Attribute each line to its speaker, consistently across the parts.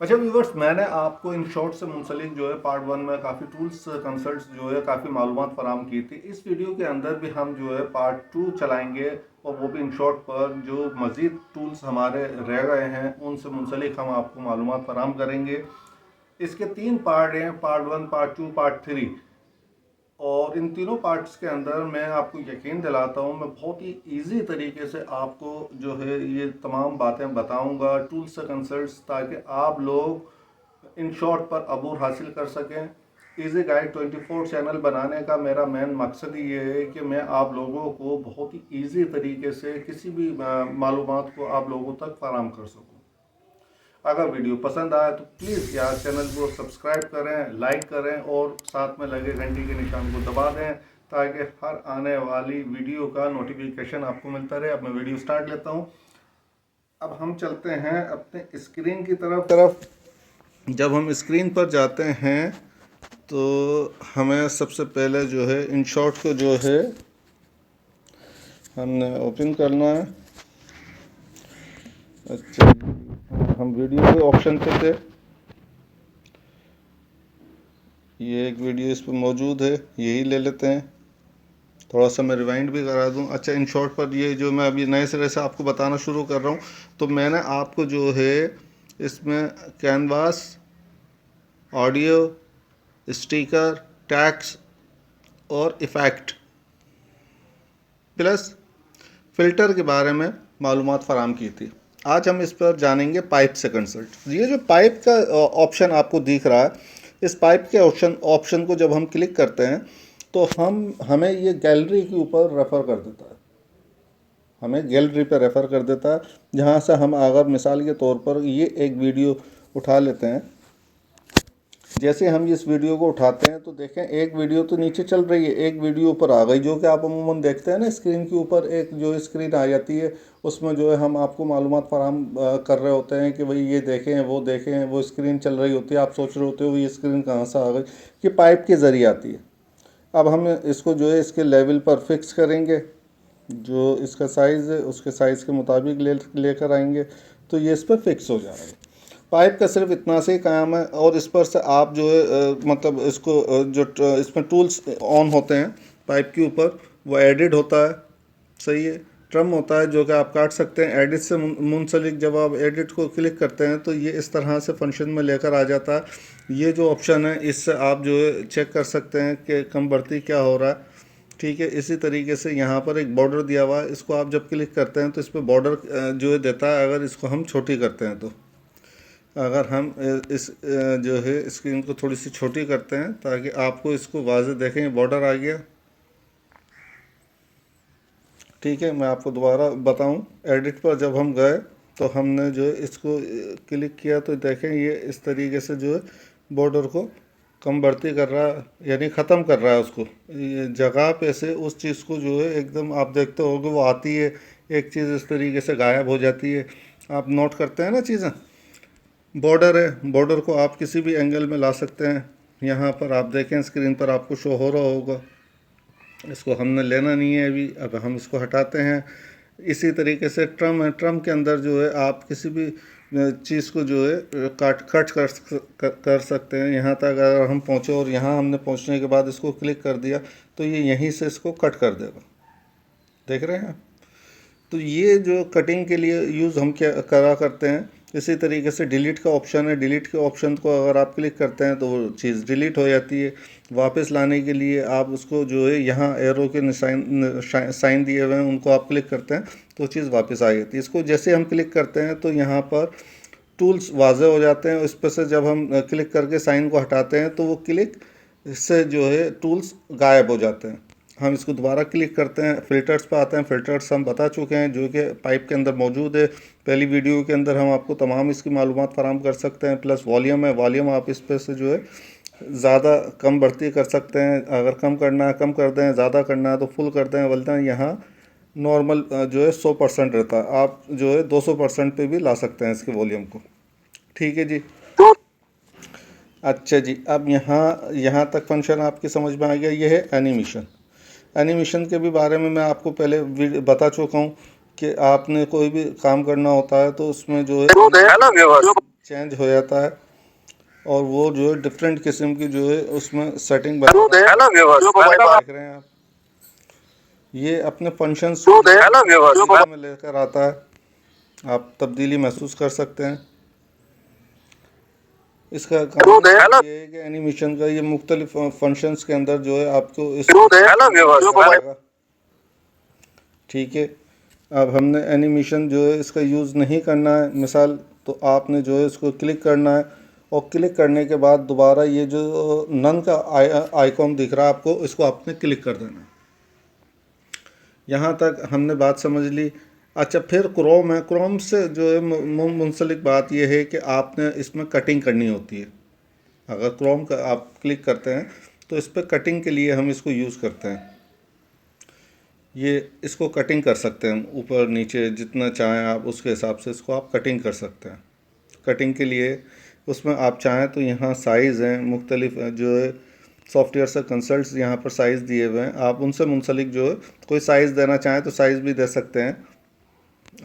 Speaker 1: अच्छा व्यूवर्स, मैंने आपको इन शॉर्ट से मुंसलिक जो है पार्ट 1 में काफ़ी टूल्स कंसल्ट्स जो है काफ़ी मालूमात फराम की थी। इस वीडियो के अंदर भी हम जो है पार्ट 2 चलाएंगे और वो भी इन शॉर्ट पर जो मज़ीद टूल्स हमारे रह गए हैं उनसे मुंसलिक हम आपको मालूमात फराम करेंगे। इसके 3 पार्ट हैं, पार्ट 1, पार्ट 2, पार्ट 3। और इन तीनों पार्ट्स के अंदर मैं आपको यकीन दिलाता हूँ, मैं बहुत ही इजी तरीके से आपको जो है ये तमाम बातें बताऊंगा टूल्स से कंसल्ट्स, ताकि आप लोग इन शॉर्ट पर अबूर हासिल कर सकें। इजी गाइड 24 चैनल बनाने का मेरा मेन मकसद ही ये है कि मैं आप लोगों को बहुत ही इजी तरीके से किसी भी मालूमात को आप लोगों तक फराम कर सकूँ। अगर वीडियो पसंद आए तो प्लीज़ यार चैनल को सब्सक्राइब करें, लाइक करें और साथ में लगे घंटी के निशान को दबा दें, ताकि हर आने वाली वीडियो का नोटिफिकेशन आपको मिलता रहे। अब मैं वीडियो स्टार्ट लेता हूं। अब हम चलते हैं अपने स्क्रीन की तरफ। जब हम स्क्रीन पर जाते हैं तो हमें सबसे पहले जो है इन शॉर्ट को जो है हमने ओपन करना है। अच्छा, हम वीडियो के ऑप्शन पे थे, ये एक वीडियो इस पर मौजूद है, यही ले लेते हैं। थोड़ा सा मैं रिवाइंड भी करा दूं। अच्छा, इन शॉर्ट पर ये जो मैं अभी नए सिरे से आपको बताना शुरू कर रहा हूँ, तो मैंने आपको जो है इसमें कैनवास, ऑडियो, स्टिकर, टैक्स और इफ़ेक्ट प्लस फ़िल्टर के बारे में मालूमात फराम की थी। आज हम इस पर जानेंगे पाइप से कंसल्ट। ये जो पाइप का ऑप्शन आपको दिख रहा है, इस पाइप के ऑप्शन को जब हम क्लिक करते हैं तो हमें ये गैलरी के ऊपर रेफ़र कर देता है, हमें गैलरी पर रेफ़र कर देता है, जहाँ से हम अगर मिसाल के तौर पर ये एक वीडियो उठा लेते हैं। जैसे हम इस वीडियो को उठाते हैं तो देखें एक वीडियो तो नीचे चल रही है, एक वीडियो ऊपर आ गई, जो कि आप अमूमन देखते हैं ना स्क्रीन के ऊपर एक जो स्क्रीन आ जाती है, उसमें जो है हम आपको मालूमात फराहम कर रहे होते हैं कि भाई ये देखें वो देखें, वो स्क्रीन चल रही होती है, आप सोच रहे होते हो ये स्क्रीन कहाँ से आ गई, कि पाइप के ज़रिए आती है। अब हम इसको जो है इसके लेवल पर फिक्स करेंगे, जो इसका साइज़ है उसके साइज़ के मुताबिक लेकर आएंगे तो ये इस पर फिक्स हो जाएगा। पाइप का सिर्फ इतना से ही काम है, और इस पर से आप जो है मतलब इसको इसमें टूल्स ऑन होते हैं पाइप के ऊपर, वो एडिट होता है, सही है, ट्रम होता है जो कि आप काट सकते हैं। एडिट से मुंसलिक जब आप एडिट को क्लिक करते हैं तो ये इस तरह से फंक्शन में लेकर आ जाता है। ये जो ऑप्शन है इससे आप जो है चेक कर सकते हैं कि कम बढ़ती क्या हो रहा है, ठीक है। इसी तरीके से यहाँ पर एक बॉर्डर दिया हुआ है, इसको आप जब क्लिक करते हैं तो इस पर बॉर्डर जो है देता है, अगर इसको हम छोटी करते हैं तो। अगर हम इस जो है स्क्रीन को थोड़ी सी छोटी करते हैं ताकि आपको इसको वाज़ेह देखें, बॉर्डर आ गया, ठीक है। मैं आपको दोबारा बताऊं, एडिट पर जब हम गए तो हमने जो है इसको क्लिक किया तो देखें ये इस तरीके से जो है बॉर्डर को कम बढ़ती कर रहा है, यानी ख़त्म कर रहा है उसको, ये जगह पे से उस चीज़ को जो है एकदम आप देखते होगे वो आती है, एक चीज़ इस तरीके से गायब हो जाती है। आप नोट करते हैं ना चीज़ें। बॉर्डर है, बॉर्डर को आप किसी भी एंगल में ला सकते हैं। यहाँ पर आप देखें स्क्रीन पर आपको शो हो रहा होगा, इसको हमने लेना नहीं है अभी, अब हम इसको हटाते हैं। इसी तरीके से ट्रम है, ट्रम के अंदर जो है आप किसी भी चीज़ को जो है कट कर सकते हैं। यहाँ तक अगर हम पहुँचे और यहाँ हमने पहुँचने के बाद इसको क्लिक कर दिया तो ये यहीं से इसको कट कर देगा, देख रहे हैं। तो ये जो कटिंग के लिए यूज़ हम क्या करा करते हैं। इसी तरीके से डिलीट का ऑप्शन है, डिलीट के ऑप्शन को अगर आप क्लिक करते हैं तो वो चीज़ डिलीट हो जाती है। वापस लाने के लिए आप उसको जो है यहाँ एरो के निशान साइन दिए हुए हैं उनको आप क्लिक करते हैं तो चीज़ वापस आ जाती है। इसको जैसे हम क्लिक करते हैं तो यहाँ पर टूल्स वाज़ेह हो जाते हैं, इस पर से जब हम क्लिक करके साइन को हटाते हैं तो वो क्लिक से जो है टूल्स गायब हो जाते हैं। हम इसको दोबारा क्लिक करते हैं, फ़िल्टर्स पे आते हैं। फ़िल्टर्स हम बता चुके हैं जो कि पाइप के अंदर मौजूद है, पहली वीडियो के अंदर हम आपको तमाम इसकी मालूमात फराहम कर सकते हैं। प्लस वॉल्यूम है, वॉल्यूम आप इस पर से जो है ज़्यादा कम बढ़ती कर सकते हैं, अगर कम करना है कम कर दें, ज़्यादा करना है तो फुल कर दें, बोलते हैं यहाँ नॉर्मल जो है 100% रहता है, आप जो है 200% पे भी ला सकते हैं इसके वॉल्यूम को, ठीक है जी। अच्छा जी, अब यहाँ तक फंक्शन आपकी समझ में आ गया। ये है एनिमेशन। एनिमेशन के भी बारे में मैं आपको पहले बता चुका हूँ कि आपने कोई भी काम करना होता है तो उसमें जो है चेंज हो जाता है और वो जो है डिफरेंट किस्म की जो है उसमें सेटिंग बता देख रहे हैं आप। ये अपने फंक्शंस में लेकर आता है, आप तब्दीली महसूस कर सकते हैं। इसका काम ये है कि एनिमेशन का ये मुख्तलिफ फंक्शंस के अंदर जो है आपको इसको ठीक है। अब हमने एनिमेशन जो है इसका यूज़ नहीं करना है मिसाल, तो आपने जो है इसको क्लिक करना है और क्लिक करने के बाद दोबारा ये जो नन का आइकॉन दिख रहा है आपको, इसको आपने क्लिक कर देना है। यहाँ तक हमने बात समझ ली। अच्छा, फिर क्रोम है। क्रोम से जो है मुंसलिक बात यह है कि आपने इसमें कटिंग करनी होती है। अगर क्रोम का आप क्लिक करते हैं तो इस पर कटिंग के लिए हम इसको यूज़ करते हैं। ये इसको कटिंग कर सकते हैं, ऊपर नीचे जितना चाहें आप उसके हिसाब से इसको आप कटिंग कर सकते हैं। कटिंग के लिए उसमें आप चाहें तो यहाँ साइज़ हैं मुख्तलिफ जो है सॉफ्टवेयर से कंसल्ट्स यहाँ पर साइज़ दिए हुए हैं। आप उनसे मुंसलिक जो है कोई साइज़ देना चाहें तो साइज़ भी दे सकते हैं।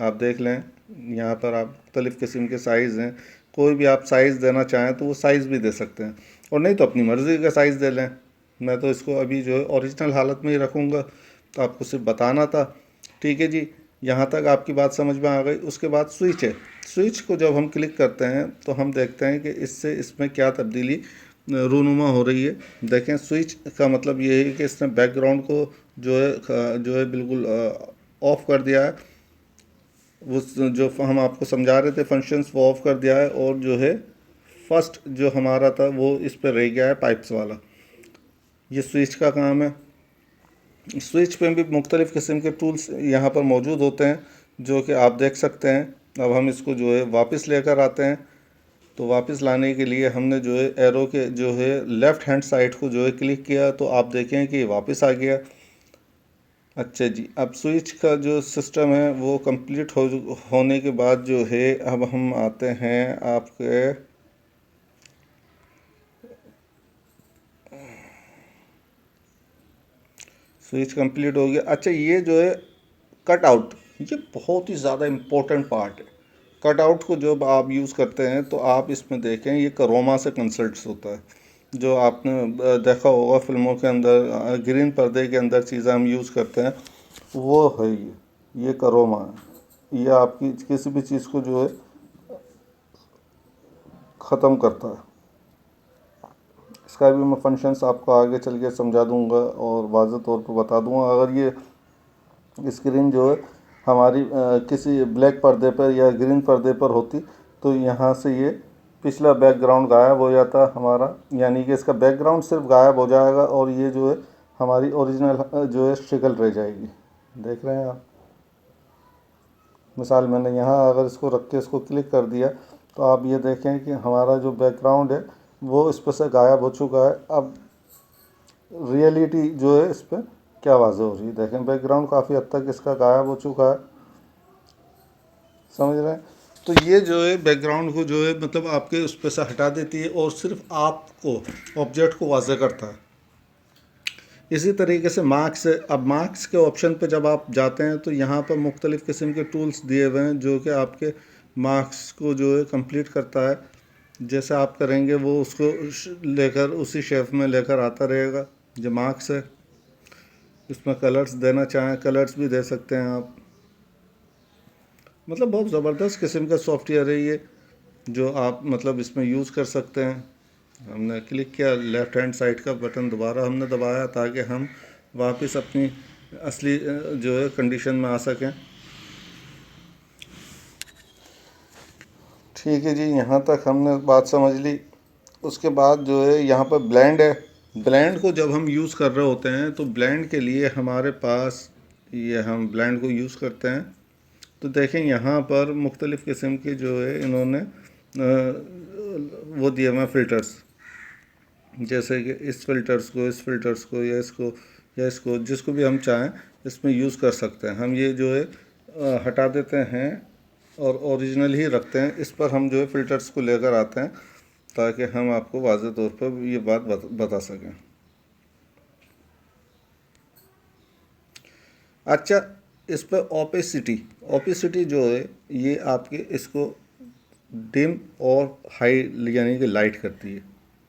Speaker 1: आप देख लें यहाँ पर आप मुख्तलिफ़ किस्म के साइज़ हैं, कोई भी आप साइज़ देना चाहें तो वो साइज़ भी दे सकते हैं, और नहीं तो अपनी मर्ज़ी का साइज़ दे लें। मैं तो इसको अभी जो है ओरिजिनल हालत में ही रखूँगा, तो आपको सिर्फ बताना था। ठीक है जी, यहाँ तक आपकी बात समझ में आ गई। उसके बाद स्विच है। स्विच को जब हम क्लिक करते हैं तो हम देखते हैं कि इससे इसमें क्या तब्दीली रूनुमा हो रही है। देखें, स्विच का मतलब ये है कि इसने बैकग्राउंड को जो है बिल्कुल ऑफ़ कर दिया है। वो जो हम आपको समझा रहे थे फंक्शंस वो ऑफ़ कर दिया है, और जो है फर्स्ट जो हमारा था वो इस पर रह गया है पाइप्स वाला। ये स्विच का काम है। स्विच पे भी मुख्तलिफ़ किस्म के टूल्स यहाँ पर मौजूद होते हैं जो कि आप देख सकते हैं। अब हम इसको जो है वापस लेकर आते हैं, तो वापस लाने के लिए हमने जो है एरो के जो है लेफ़्ट हैंड साइड को जो है क्लिक किया, तो आप देखें कि वापस आ गया। अच्छा जी, अब स्विच का जो सिस्टम है वो कंप्लीट होने के बाद जो है अब हम आते हैं आपके स्विच कंप्लीट हो गया। अच्छा, ये जो है कट आउट, ये बहुत ही ज़्यादा इम्पोर्टेंट पार्ट है। कट आउट को जब आप यूज़ करते हैं तो आप इसमें देखें ये करोमा से कंसल्ट्स होता है। जो आपने देखा होगा फिल्मों के अंदर ग्रीन पर्दे के अंदर चीज़ें हम यूज़ करते हैं, वो है ये करोमा है। ये आपकी किसी भी चीज़ को जो है ख़त्म करता है। इसका भी मैं फंक्शंस आपको आगे चल के समझा दूंगा और वाज़ेह तौर पर बता दूंगा। अगर ये स्क्रीन जो है हमारी किसी ब्लैक पर्दे पर या ग्रीन पर्दे पर होती तो यहाँ से ये पिछला बैकग्राउंड गायब हो जाता हमारा, यानी कि इसका बैकग्राउंड सिर्फ गायब हो जाएगा और ये जो है हमारी ओरिजिनल जो है शक्ल रह जाएगी। देख रहे हैं आप। मिसाल मैंने यहाँ अगर इसको रख के इसको क्लिक कर दिया तो आप ये देखें कि हमारा जो बैकग्राउंड है वो इस पर से गायब हो चुका है। अब रियलिटी जो है इस पर क्या वाज़ेह हो रही है, देखें बैकग्राउंड काफ़ी हद तक इसका गायब हो चुका है। समझ रहे हैं। तो ये जो है बैकग्राउंड को जो है मतलब आपके उस पर से हटा देती है और सिर्फ आपको ऑब्जेक्ट को वाज़ेह करता है। इसी तरीके से मार्क्स है। अब मार्क्स के ऑप्शन पे जब आप जाते हैं तो यहाँ पर मुख्तलिफ़ किस्म के टूल्स दिए हुए हैं जो कि आपके मार्क्स को जो है कंप्लीट करता है। जैसे आप करेंगे वो उसको लेकर उसी शेप में लेकर आता रहेगा। जो मार्क्स है इसमें कलर्स देना चाहें कलर्स भी दे सकते हैं आप। मतलब बहुत ज़बरदस्त किस्म का सॉफ्टवेयर है ये, जो आप मतलब इसमें यूज़ कर सकते हैं। हमने क्लिक किया, लेफ़्ट हैंड साइड का बटन दोबारा हमने दबाया ताकि हम वापस अपनी असली जो है कंडीशन में आ सकें। ठीक है जी, यहाँ तक हमने बात समझ ली। उसके बाद जो है यहाँ पर ब्लेंड है। ब्लेंड को जब हम यूज़ कर रहे होते हैं तो ब्लेंड के लिए हमारे पास ये हम ब्लेंड को यूज़ करते हैं। तो देखें यहाँ पर मुख्तलिफ़ किस्म के जो है इन्होंने वो दिए हुए फ़िल्टर्स, जैसे कि इस फ़िल्टर्स को या इसको जिसको भी हम चाहें इसमें यूज़ कर सकते हैं। हम ये जो है हटा देते हैं और ओरिजिनल ही रखते हैं। इस पर हम जो है फ़िल्टर्स को लेकर आते हैं ताकि हम आपको वाज़ेह तौर पर ये बात बता सकें। अच्छा, इस पर ओपेसिटी जो है ये आपके इसको डिम और हाई यानी कि लाइट करती है।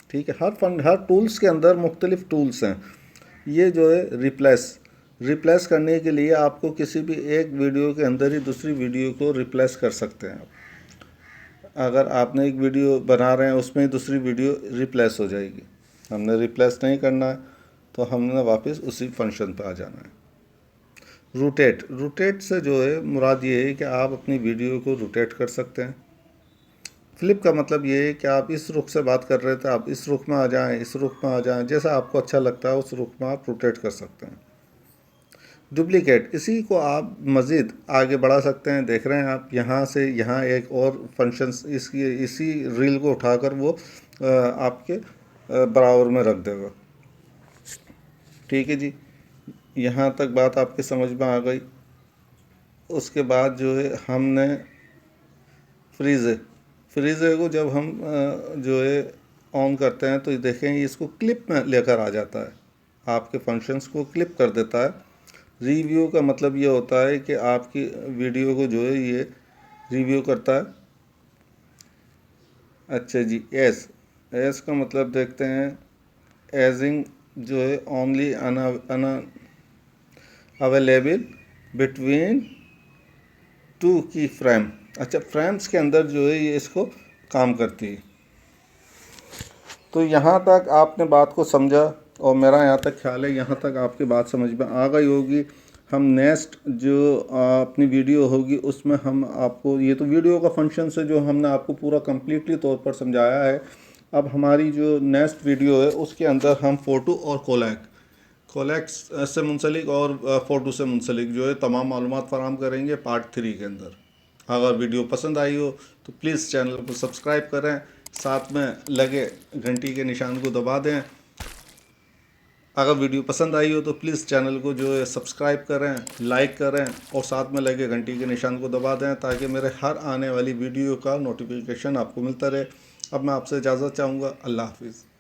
Speaker 1: ठीक है, हर टूल्स के अंदर मुख्तलिफ टूल्स हैं। ये जो है रिप्लेस करने के लिए आपको किसी भी एक वीडियो के अंदर ही दूसरी वीडियो को रिप्लेस कर सकते हैं आप। अगर आपने एक वीडियो बना रहे हैं उसमें दूसरी वीडियो रिप्लेस हो जाएगी। हमने रिप्लेस नहीं करना है तो हमने वापस उसी फंक्शन पर आ जाना है। रोटेट से जो है मुराद ये है कि आप अपनी वीडियो को रोटेट कर सकते हैं। फ्लिप का मतलब ये है कि आप इस रुख से बात कर रहे थे, आप इस रुख में आ जाएं, इस रुख में आ जाएं, जैसा आपको अच्छा लगता है उस रुख में आप रोटेट कर सकते हैं। डुप्लीकेट, इसी को आप मज़ीद आगे बढ़ा सकते हैं। देख रहे हैं आप यहाँ से यहाँ एक और फंक्शंस इसी रील को उठाकर वो आपके बराबर में रख देगा। ठीक है जी, यहाँ तक बात आपके समझ में आ गई। उसके बाद जो है हमने फ्रीज़र को जब हम जो है ऑन करते हैं तो देखें इसको क्लिप में लेकर आ जाता है, आपके फंक्शंस को क्लिप कर देता है। रिव्यू का मतलब ये होता है कि आपकी वीडियो को जो है ये रिव्यू करता है। अच्छा जी, एस का मतलब देखते हैं, एजिंग जो है ओनली अवेलेबल बिटवीन 2 की फ्रेम। अच्छा, फ्रेम्स के अंदर जो है ये इसको काम करती है। तो यहाँ तक आपने बात को समझा और मेरा यहाँ तक ख्याल है यहाँ तक आपकी बात समझ में आ गई होगी। हम नेक्स्ट जो अपनी वीडियो होगी उसमें हम आपको, ये तो वीडियो का फंक्शन से जो हमने आपको पूरा कम्प्लीटली तौर पर समझाया है। अब हमारी जो नेक्स्ट वीडियो है उसके अंदर हम फ़ोटो और कोलैक्स से मुंसलिक और फ़ोटो से मुंसलिक जो है तमाम मालूमात फराहम करेंगे पार्ट 3 के अंदर। अगर वीडियो पसंद आई हो तो प्लीज़ चैनल को सब्सक्राइब करें, साथ में लगे घंटी के निशान को दबा दें। अगर वीडियो पसंद आई हो तो प्लीज़ चैनल को जो है सब्सक्राइब करें, लाइक करें और साथ में लगे घंटी के निशान को दबा दें ताकि मेरे हर आने वाली वीडियो का नोटिफिकेशन आपको मिलता रहे। अब मैं आपसे इजाज़त चाहूँगा। अल्लाह हाफिज़।